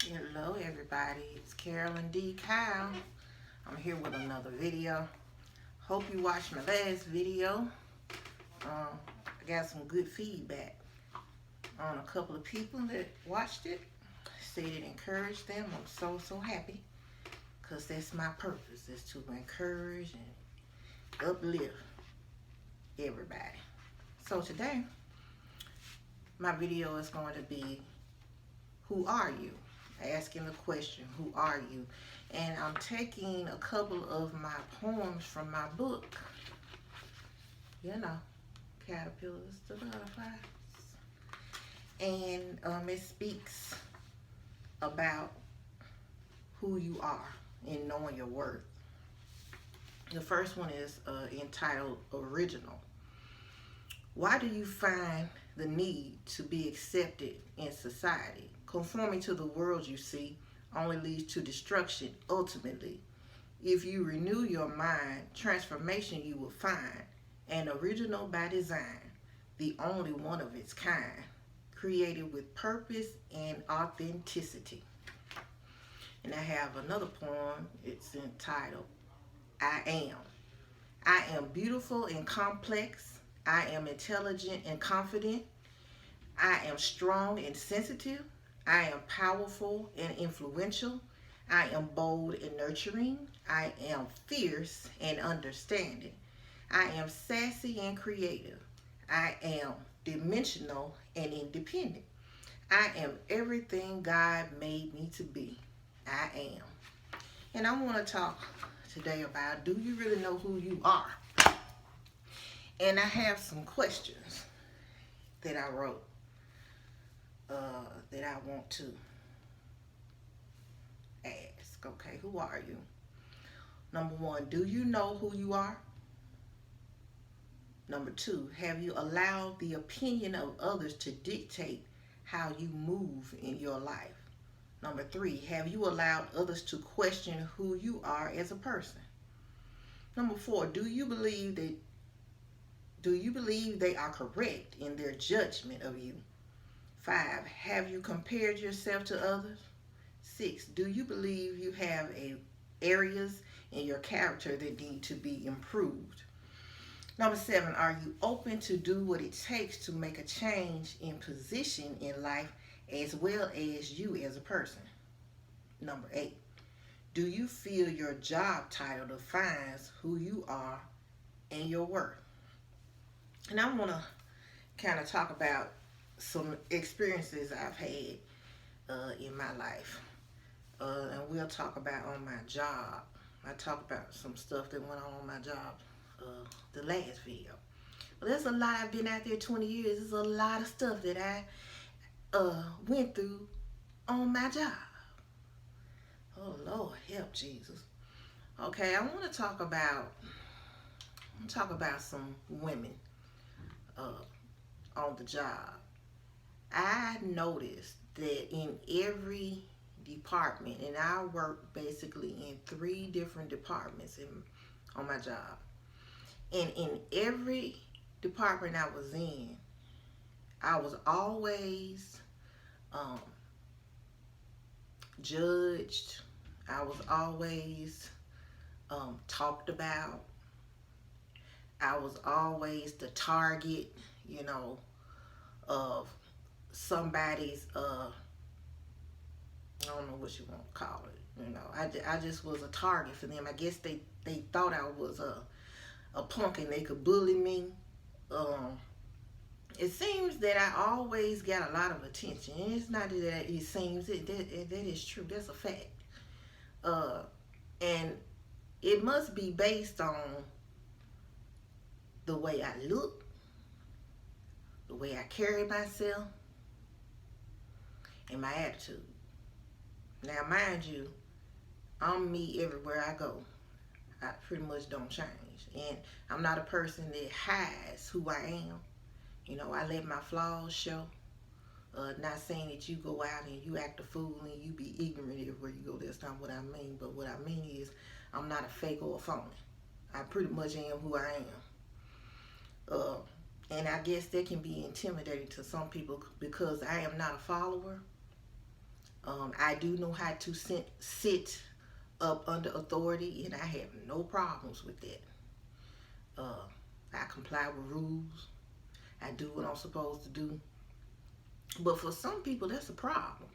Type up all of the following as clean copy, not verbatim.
Hello everybody, it's Carolyn D. Kyle. I'm here with another video. Hope you watched my last video. I got some good feedback on a couple of people that watched it. Said it encouraged them. I'm so happy because that's my purpose, is to encourage and uplift everybody. So today, my video is going to be, who are you? Asking the question, who are you? And I'm taking a couple of my poems from my book, Caterpillars to Butterflies. And it speaks about who you are and knowing your worth. The first one is entitled Original. Why do you find the need to be accepted in society? Conforming to the world you see only leads to destruction ultimately. If you renew your mind, transformation you will find, an original by design, the only one of its kind, created with purpose and authenticity. And I have another poem. It's entitled I Am. I am beautiful and complex. I am intelligent and confident. I am strong and sensitive. I am powerful and influential. I am bold and nurturing. I am fierce and understanding. I am sassy and creative. I am dimensional and independent. I am everything God made me to be. I am. And I want to talk today about, do you really know who you are? And I have some questions that I wrote that I want to ask. Okay, who are you? Number one, do you know who you are? Number two, have you allowed the opinion of others to dictate how you move in your life? Number three, have you allowed others to question who you are as a person? Number four, do you believe they are correct in their judgment of you? 5, have you compared yourself to others? 6, do you believe you have areas in your character that need to be improved? Number 7, are you open to do what it takes to make a change in position in life as well as you as a person? Number 8, do you feel your job title defines who you are and your worth? And I want to kind of talk about some experiences I've had in my life. And we'll talk about on my job. I talked about some stuff that went on my job the last video. But there's a lot. I've been out there 20 years. There's a lot of stuff that I went through on my job. Oh, Lord, help Jesus. Okay, I want to talk about some women on the job. I noticed that in every department, and I work basically in 3 different departments on my job, and in every department I was in, I was always judged. I was always talked about. I was always the target, of somebody's, I don't know what you want to call it. I just was a target for them. I guess they thought I was a punk and they could bully me. It seems that I always got a lot of attention. And it's not that it seems, that is true. That's a fact. And it must be based on the way I look, the way I carry myself, and my attitude. Now, mind you, I'm me everywhere I go. I pretty much don't change. And I'm not a person that hides who I am. I let my flaws show. Not saying that you go out and you act a fool and you be ignorant everywhere you go. That's not what I mean. But what I mean is, I'm not a fake or a phony. I pretty much am who I am. And I guess that can be intimidating to some people because I am not a follower. I do know how to sit up under authority, and I have no problems with that. I comply with rules. I do what I'm supposed to do. But for some people, that's a problem.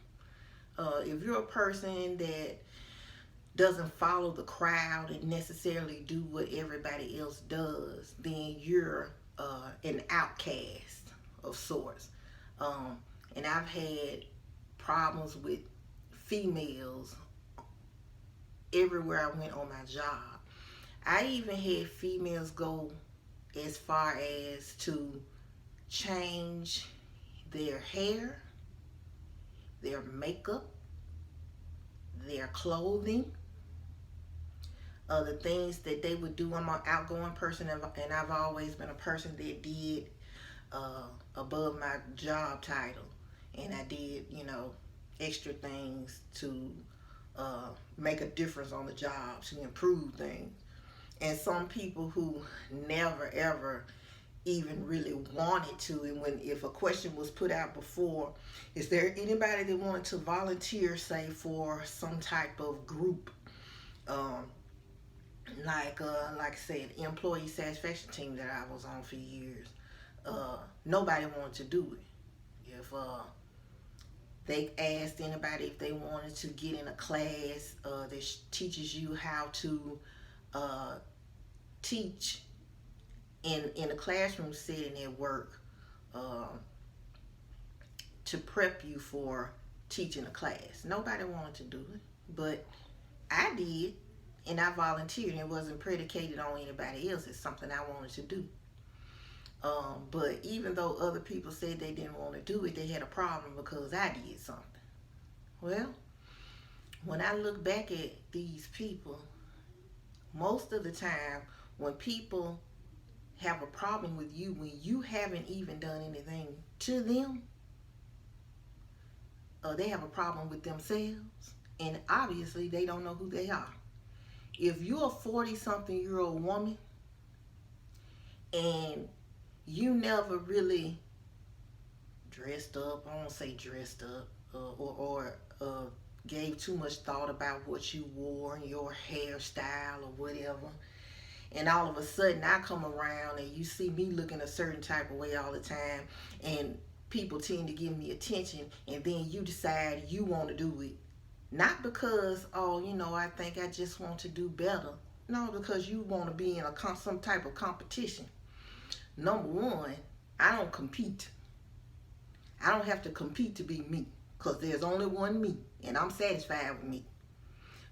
If you're a person that doesn't follow the crowd and necessarily do what everybody else does, then you're an outcast of sorts. And I've had problems with females everywhere I went on my job. I even had females go as far as to change their hair, their makeup, their clothing, the things that they would do. I'm an outgoing person, and I've always been a person that did above my job title, and I did, extra things to make a difference on the job, to improve things. And some people who never ever even really wanted to, and if a question was put out before, is there anybody that wanted to volunteer, say, for some type of group, like I said, employee satisfaction team that I was on for years, nobody wanted to do it. If they asked anybody if they wanted to get in a class that teaches you how to teach in a classroom setting at work, to prep you for teaching a class. Nobody wanted to do it, but I did, and I volunteered, and it wasn't predicated on anybody else. It's something I wanted to do. But even though other people said they didn't want to do it, they had a problem because I did something. Well, when I look back at these people, most of the time when people have a problem with you, when you haven't even done anything to them, they have a problem with themselves, and obviously they don't know who they are. If you're a 40-something-year-old woman and you never really dressed up, I won't say dressed up, or gave too much thought about what you wore and your hairstyle or whatever, and all of a sudden I come around and you see me looking a certain type of way all the time, and people tend to give me attention, and then you decide you want to do it. Not because, I think I just want to do better. No, because you want to be in some type of competition. Number one, I don't compete. I don't have to compete to be me, because there's only one me, and I'm satisfied with me.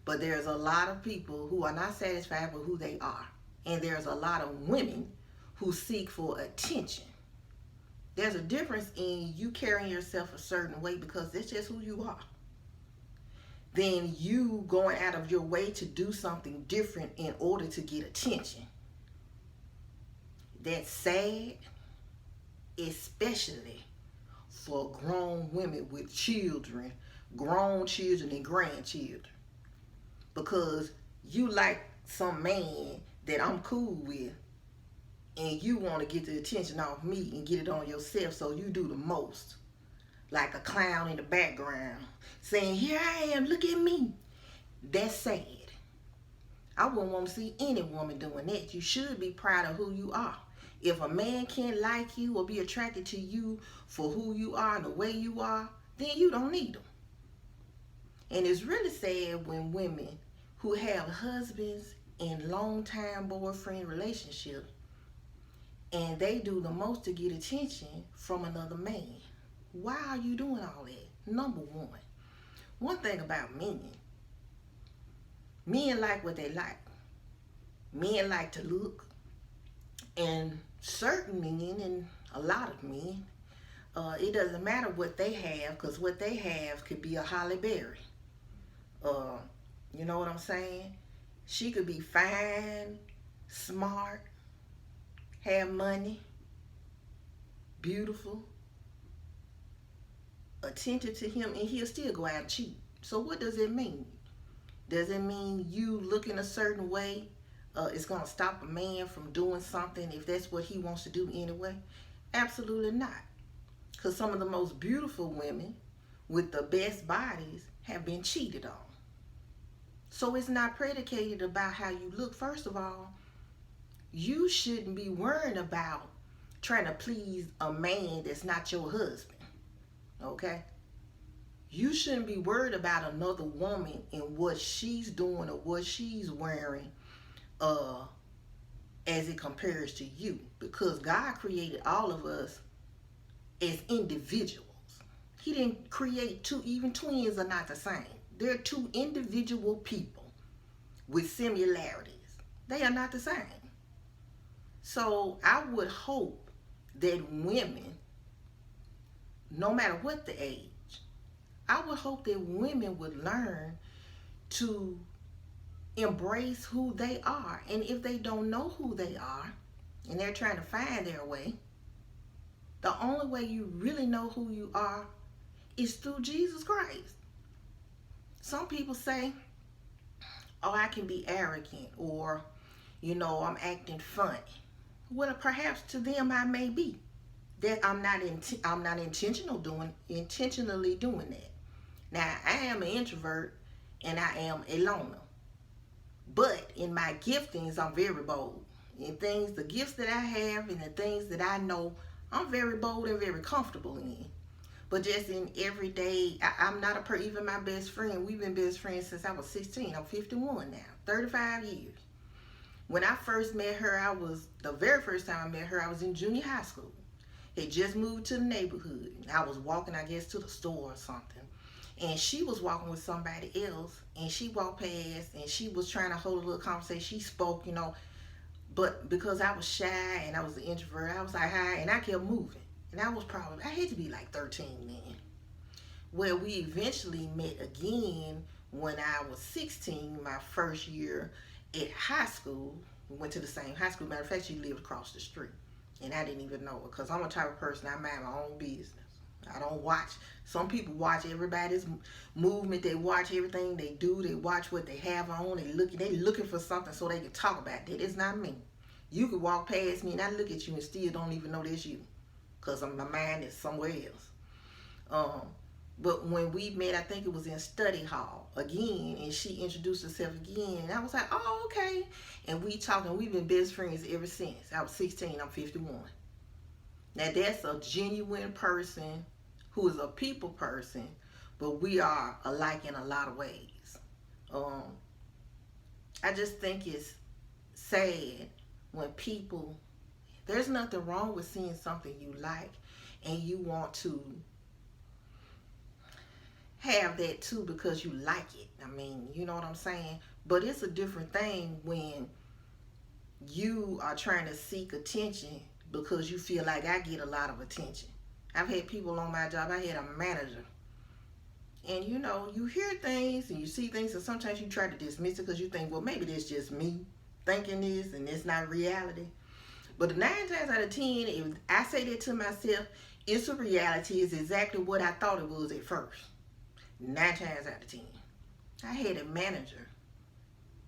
But there's a lot of people who are not satisfied with who they are. And there's a lot of women who seek for attention. There's a difference in you carrying yourself a certain way because that's just who you are, than you going out of your way to do something different in order to get attention. That's sad, especially for grown women with children, grown children and grandchildren. Because you like some man that I'm cool with, and you want to get the attention off me and get it on yourself, so you do the most. Like a clown in the background saying, here I am, look at me. That's sad. I wouldn't want to see any woman doing that. You should be proud of who you are. If a man can't like you or be attracted to you for who you are and the way you are, then you don't need them. And it's really sad when women who have husbands in long-time boyfriend relationships, and they do the most to get attention from another man. Why are you doing all that? Number one thing about men like what they like. Men like to look, and certain men and a lot of men, it doesn't matter what they have, because what they have could be a Holly Berry. You know what I'm saying? She could be fine, smart, have money, beautiful, attentive to him, and he'll still go out and cheat. So what does it mean? Does it mean you looking a certain way is going to stop a man from doing something if that's what he wants to do anyway? Absolutely not. Because some of the most beautiful women with the best bodies have been cheated on. So it's not predicated about how you look. First of all, you shouldn't be worrying about trying to please a man that's not your husband. Okay? You shouldn't be worried about another woman and what she's doing or what she's wearing as it compares to you. Because God created all of us as individuals. He didn't create two. Even twins are not the same. They're two individual people with similarities. They are not the same. So I would hope that women, no matter what the age, I would hope that women would learn to embrace who they are. And if they don't know who they are and they're trying to find their way, the only way you really know who you are is through Jesus Christ. Some people say, oh, I can be arrogant, or, I'm acting funny. Well, perhaps to them I may be. That I'm not intentionally doing that. Now, I am an introvert and I am a loner. But in my giftings, I'm very bold. In the gifts that I have and the things that I know, I'm very bold and very comfortable in. But just in everyday, I'm not even my best friend. We've been best friends since I was 16. I'm 51 now, 35 years. When I first met her, the very first time I met her, I was in junior high school. Had just moved to the neighborhood. I was walking, I guess, to the store or something. And she was walking with somebody else. And she walked past and she was trying to hold a little conversation. She spoke, But because I was shy and I was an introvert, I was like, hi. And I kept moving. And I had to be like 13 then. Well, we eventually met again when I was 16, my first year at high school. We went to the same high school. Matter of fact, she lived across the street. And I didn't even know her because I'm a type of person, I mind my own business. I don't watch. Some people watch everybody's movement. They watch everything they do. They watch what they have on. They looking for something so they can talk about it. It's not me. You could walk past me and I look at you and still don't even know that's you. Because my mind is somewhere else. But when we met, I think it was in study hall again, and she introduced herself again, and I was like, oh, okay. And we talking, we've been best friends ever since. I was 16, I'm 51. Now that's a genuine person who is a people person, but we are alike in a lot of ways. I just think it's sad when people, there's nothing wrong with seeing something you like and you want to have that too because you like it. I mean, you know what I'm saying? But it's a different thing when you are trying to seek attention because you feel like I get a lot of attention. I've had people on my job, I had a manager. And you hear things and you see things and sometimes you try to dismiss it because you think, well, maybe that's just me thinking this and it's not reality. But 9 times out of 10, if I say that to myself, it's a reality. It's exactly what I thought it was at first. 9 times out of 10. I had a manager.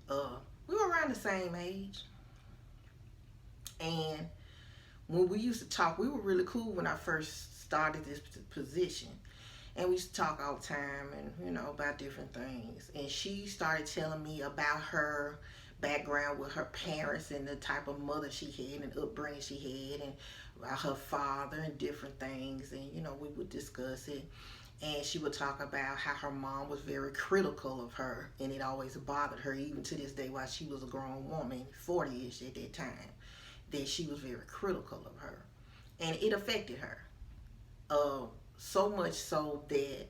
We were around the same age. And when we used to talk, we were really cool when I first started this position. And we used to talk all the time and, about different things. And she started telling me about her background with her parents and the type of mother she had and upbringing she had and about her father and different things. And, we would discuss it. And she would talk about how her mom was very critical of her. And it always bothered her, even to this day, while she was a grown woman, 40-ish at that time, that she was very critical of her. And it affected her. So much so that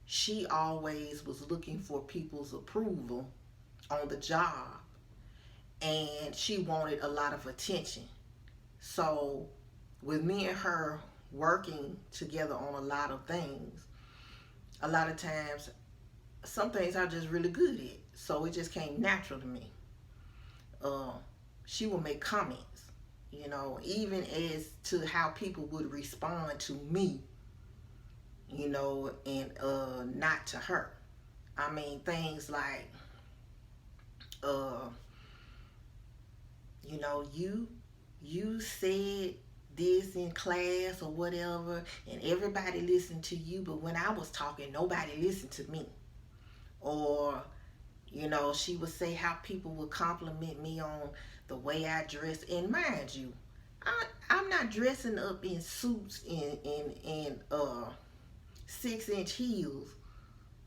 she always was looking for people's approval on the job. And she wanted a lot of attention. So with me and her working together on a lot of things, a lot of times some things I'm just really good at, so it just came natural to me. She would make comments, even as to how people would respond to me, and not to her. I mean, things like you said this in class or whatever, and everybody listened to you, but when I was talking, nobody listened to me. Or, she would say how people would compliment me on the way I dress. And mind you, I'm not dressing up in suits and 6-inch heels.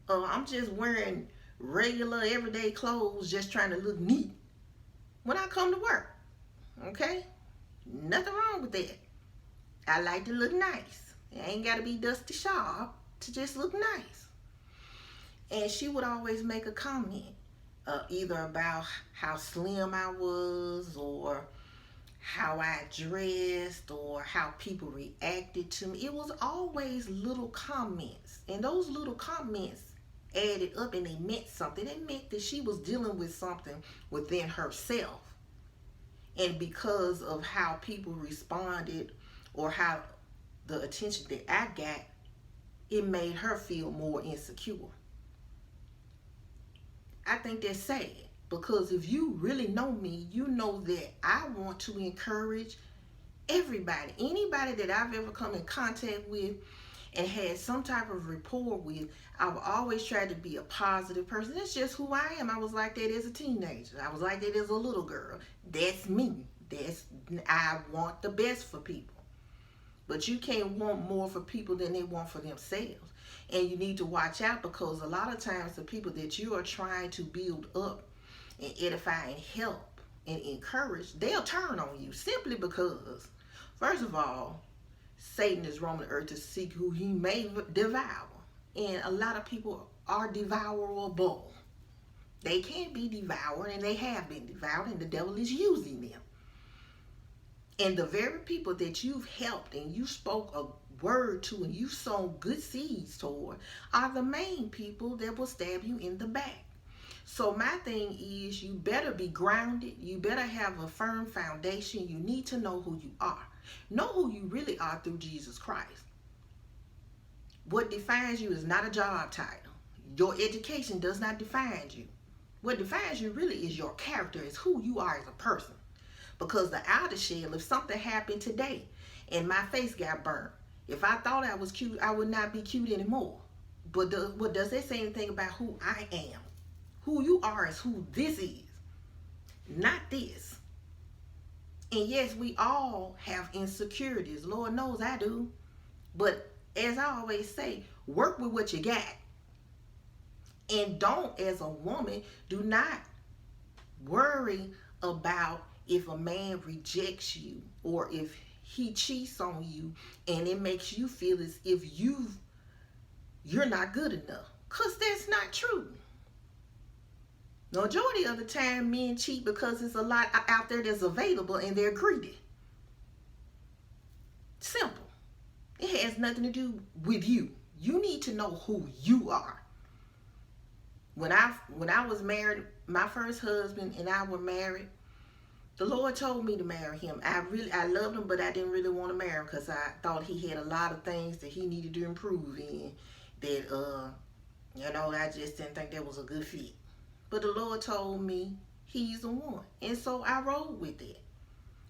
I'm just wearing regular everyday clothes, just trying to look neat when I come to work. Okay? Nothing wrong with that. I like to look nice. It ain't got to be dusty sharp to just look nice. And she would always make a comment, either about how slim I was, or how I dressed, or how people reacted to me. It was always little comments. And those little comments added up, and they meant something. It meant that she was dealing with something within herself. And because of how people responded, or how the attention that I got, it made her feel more insecure. I think that's sad, because if you really know me, you know that I want to encourage everybody. Anybody that I've ever come in contact with and had some type of rapport with, I've always tried to be a positive person. That's just who I am. I was like that as a teenager. I was like that as a little girl. That's me. I want the best for people. But you can't want more for people than they want for themselves. And you need to watch out, because a lot of times the people that you are trying to build up and edify and help and encourage, they'll turn on you simply because, first of all, Satan is roaming the earth to seek who he may devour. And a lot of people are devourable. They can be devoured, and they have been devoured, and the devil is using them. And the very people that you've helped and you spoke a word to and you sown good seeds toward are the main people that will stab you in the back. So my thing is, you better be grounded. You better have a firm foundation. You need to know who you are. Know who you really are through Jesus Christ. What defines you is not a job title. Your education does not define you. What defines you really is your character, is who you are as a person. Because the outer shell, if something happened today and my face got burnt, if I thought I was cute, I would not be cute anymore. But what does that say anything about who I am? Who you are is who this is, not this. And yes, we all have insecurities. Lord knows I do. But as I always say, work with what you got. And don't, as a woman, do not worry about if a man rejects you or if he cheats on you and it makes you feel as if you're not good enough. Because that's not true. The majority of the time, men cheat because there's a lot out there that's available and they're greedy. Simple. It has nothing to do with you. You need to know who you are. When I was married, my first husband and I were married, the Lord told me to marry him. I loved him, but I didn't really want to marry him because I thought he had a lot of things that he needed to improve in that, I just didn't think that was a good fit. But the Lord told me he's the one. And so I rolled with it.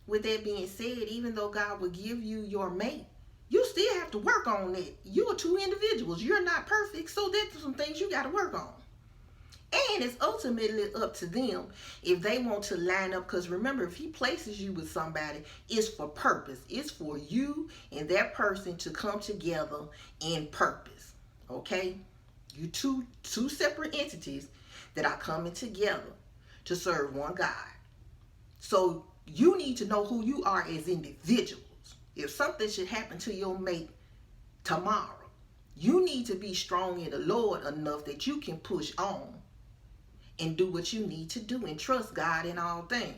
With that being said, even though God will give you your mate, you still have to work on it. You are two individuals. You're not perfect, so there's some things you got to work on. And it's ultimately up to them if they want to line up. Because remember, if he places you with somebody, it's for purpose. It's for you and that person to come together in purpose. Okay? You two separate entities that are coming together to serve one God. So you need to know who you are as individuals. If something should happen to your mate tomorrow, you need to be strong in the Lord enough that you can push on and do what you need to do and trust God in all things.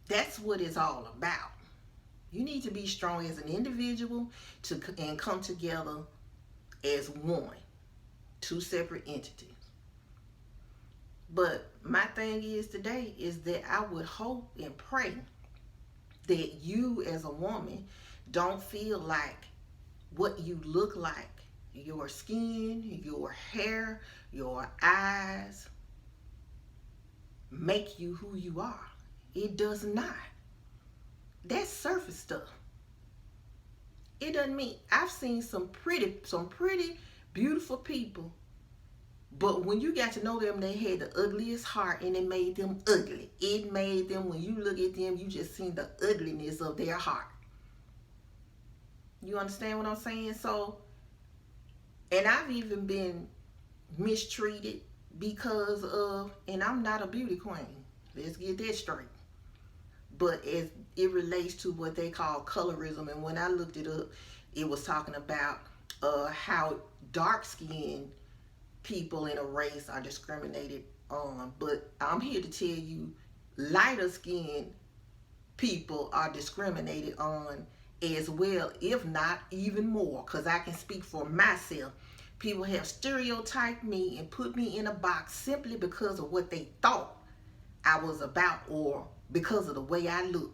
That's what it's all about. You need to be strong as an individual and come together as one. Two separate entities. But my thing is today is that I would hope and pray that you as a woman don't feel like what you look like, your skin, your hair, your eyes, make you who you are. It does not. That's surface stuff. It doesn't mean, I've seen some pretty beautiful people, but when you got to know them, they had the ugliest heart, and it made them ugly. It made them, when you look at them, you just see the ugliness of their heart. You understand what I'm saying? So, and I've even been mistreated because of, and I'm not a beauty queen. Let's get that straight. But as it relates to what they call colorism, and when I looked it up, it was talking about how dark-skinned people in a race are discriminated on. But I'm here to tell you, lighter-skinned people are discriminated on as well, if not even more, because I can speak for myself. People have stereotyped me and put me in a box simply because of what they thought I was about, or because of the way I look.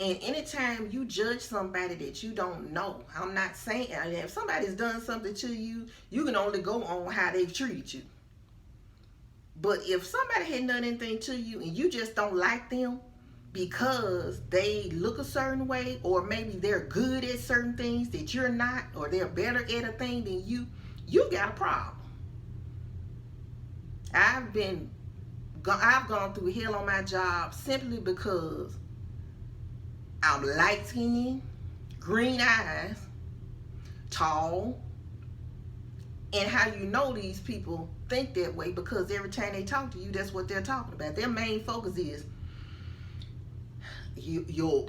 And anytime you judge somebody that you don't know, I'm not saying, if somebody's done something to you, you can only go on how they've treated you. But if somebody hadn't done anything to you and you just don't like them because they look a certain way, or maybe they're good at certain things that you're not, or they're better at a thing than you got a problem. I've gone through hell on my job simply because I'm light-skinned, green eyes, tall, and how you know these people think that way, because every time they talk to you, that's what they're talking about. Their main focus is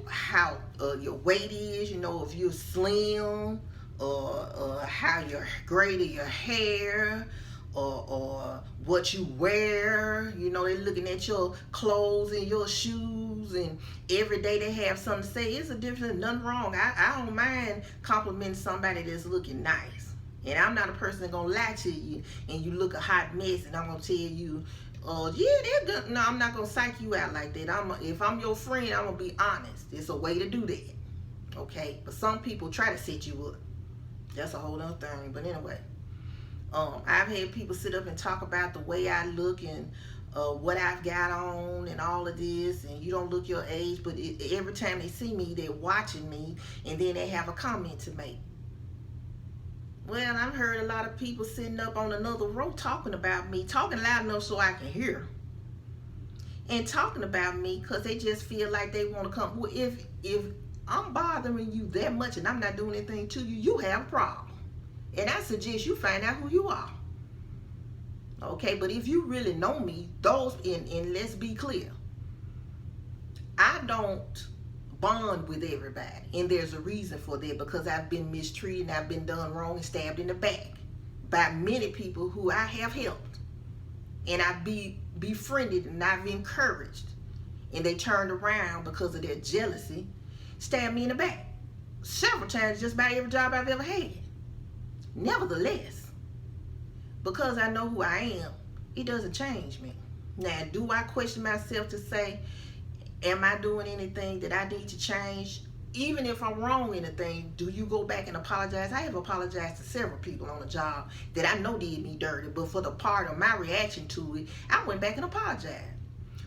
how your weight is, if you're slim, or how your grade of your hair, or what you wear. They're looking at your clothes and your shoes, and every day they have something to say. It's a difference, nothing wrong. I don't mind complimenting somebody that's looking nice. And I'm not a person that's gonna lie to you and you look a hot mess and I'm gonna tell you, yeah, they're good. No, I'm not gonna psych you out like that. If I'm your friend, I'm gonna be honest. It's a way to do that. Okay? But some people try to set you up. That's a whole other thing. But anyway. I've had people sit up and talk about the way I look and what I've got on and all of this, and you don't look your age, but every time they see me, they're watching me, and then they have a comment to make. Well, I've heard a lot of people sitting up on another row talking about me, talking loud enough so I can hear, and talking about me because they just feel like they want to come. Well, if I'm bothering you that much and I'm not doing anything to you, you have a problem. And I suggest you find out who you are. Okay, but if you really know me, and let's be clear, I don't bond with everybody. And there's a reason for that, because I've been mistreated and I've been done wrong and stabbed in the back by many people who I have helped. And I've befriended and I've encouraged. And they turned around because of their jealousy, stabbed me in the back. Several times, just about every job I've ever had. Nevertheless, because I know who I am, it doesn't change me. Now, do I question myself to say, am I doing anything that I need to change? Even if I'm wrong in a thing, do you go back and apologize? I have apologized to several people on the job that I know did me dirty, but for the part of my reaction to it, I went back and apologized.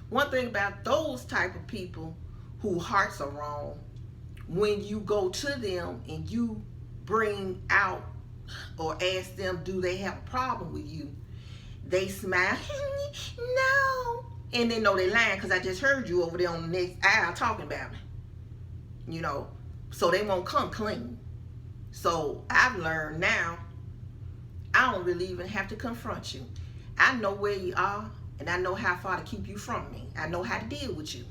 One thing about those type of people whose hearts are wrong, when you go to them and you bring out or ask them, do they have a problem with you? They smile, no. And they know they lying because I just heard you over there on the next aisle talking about me. So they won't come clean. So I've learned now, I don't really even have to confront you. I know where you are, and I know how far to keep you from me. I know how to deal with you.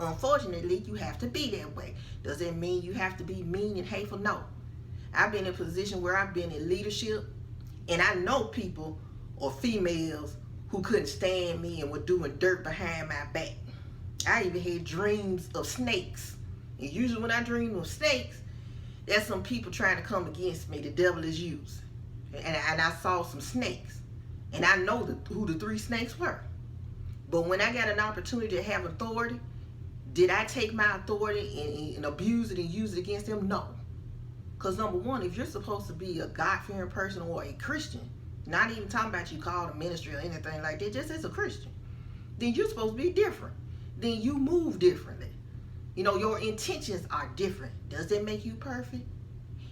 Unfortunately, you have to be that way. Does that mean you have to be mean and hateful? No. I've been in a position where I've been in leadership, and I know people or females who couldn't stand me and were doing dirt behind my back. I even had dreams of snakes. And usually when I dream of snakes, there's some people trying to come against me. The devil is used. And I saw some snakes. And I know who the 3 snakes were. But when I got an opportunity to have authority, did I take my authority and abuse it and use it against them? No. Because number one, if you're supposed to be a God-fearing person or a Christian, not even talking about you called a ministry or anything like that, just as a Christian, then you're supposed to be different. Then you move differently. You know, your intentions are different. Does that make you perfect?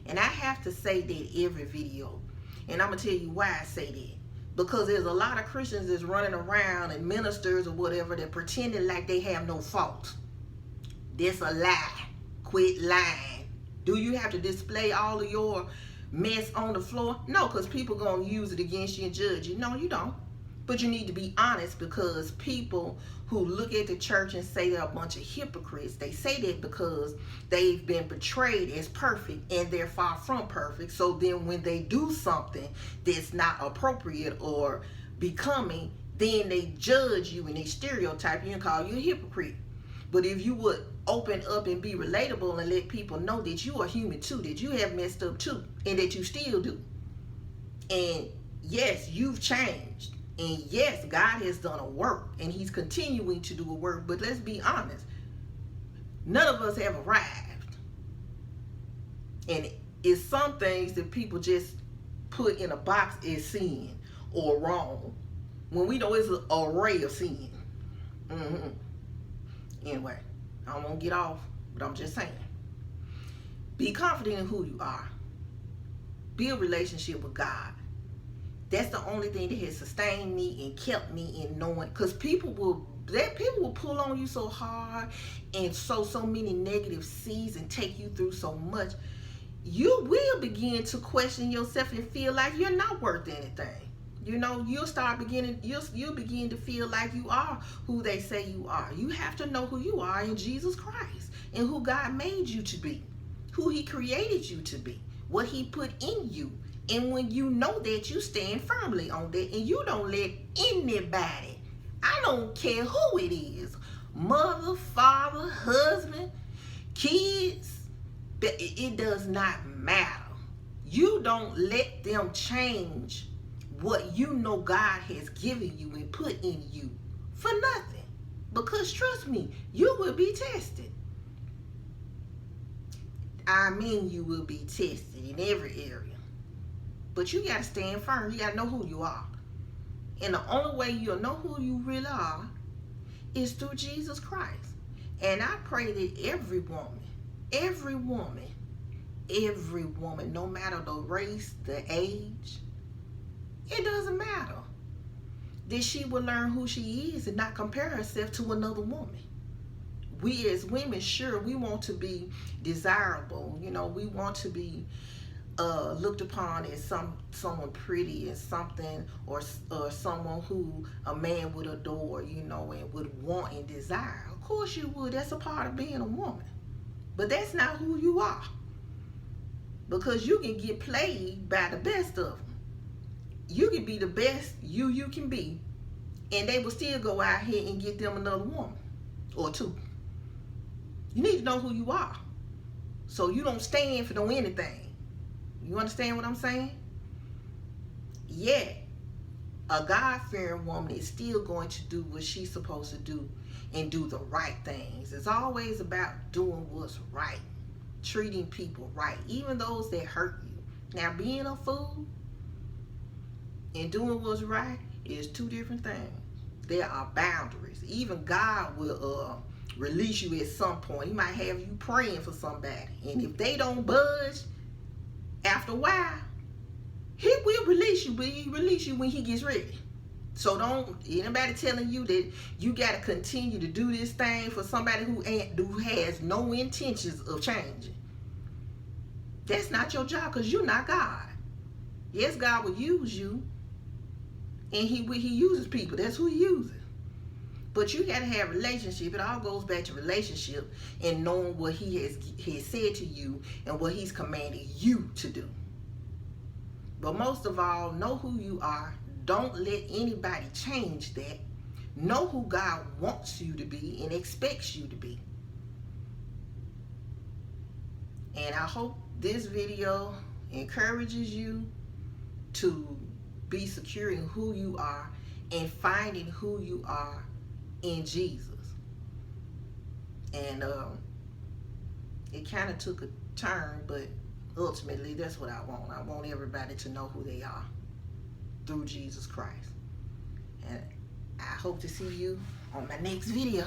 And I have to say that every video. And I'm going to tell you why I say that. Because there's a lot of Christians that's running around and ministers or whatever that pretending like they have no fault. That's a lie. Quit lying. Do you have to display all of your mess on the floor? No, because people going to use it against you and judge you. No, you don't. But you need to be honest, because people who look at the church and say they're a bunch of hypocrites, they say that because they've been portrayed as perfect and they're far from perfect. So then when they do something that's not appropriate or becoming, then they judge you and they stereotype you and call you a hypocrite. But if you would open up and be relatable and let people know that you are human too, that you have messed up too, and that you still do. And yes, you've changed. And yes, God has done a work, and he's continuing to do a work. But let's be honest, none of us have arrived. And it's some things that people just put in a box as sin or wrong, when we know it's an array of sin. Anyway, I don't want to get off, but I'm just saying. Be confident in who you are. Build a relationship with God. That's the only thing that has sustained me and kept me in knowing, because people will pull on you so hard and sow so many negative seeds and take you through so much. You will begin to question yourself and feel like you're not worth anything. You know, you'll begin to feel like you are who they say you are. You have to know who you are in Jesus Christ and who God made you to be, who he created you to be, what he put in you. And when you know that, you stand firmly on that, and you don't let anybody, I don't care who it is, mother, father, husband, kids, it does not matter. You don't let them change what you know God has given you and put in you for nothing. Because trust me, you will be tested. I mean, you will be tested in every area. But you got to stand firm. You got to know who you are. And the only way you'll know who you really are is through Jesus Christ. And I pray that every woman, no matter the race, the age, it doesn't matter, that she will learn who she is and not compare herself to another woman. We as women, sure, we want to be desirable. You know, we want to be looked upon as someone pretty and something, or someone who a man would adore, you know, and would want and desire. Of course you would. That's a part of being a woman. But that's not who you are. Because you can get played by the best of them. You can be the best you can be, and they will still go out here and get them another woman or two. You need to know who you are, so you don't stand for no anything. You understand what I'm saying? Yet, a God-fearing woman is still going to do what she's supposed to do and do the right things. It's always about doing what's right, treating people right, even those that hurt you. Now, being a fool and doing what's right is two different things. There are boundaries. Even God will release you at some point. He might have you praying for somebody, and if they don't budge, after a while, he will release you, but he release you when he gets ready. So don't anybody telling you that you got to continue to do this thing for somebody who has no intentions of changing. That's not your job, because you're not God. Yes, God will use you, and he uses people. That's who he uses. But you got to have a relationship. It all goes back to relationship and knowing what he has said to you and what he's commanded you to do. But most of all, know who you are. Don't let anybody change that. Know who God wants you to be and expects you to be. And I hope this video encourages you to be secure in who you are and finding who you are in Jesus. And it kind of took a turn, but ultimately that's what I want. I want everybody to know who they are through Jesus Christ. And I hope to see you on my next video.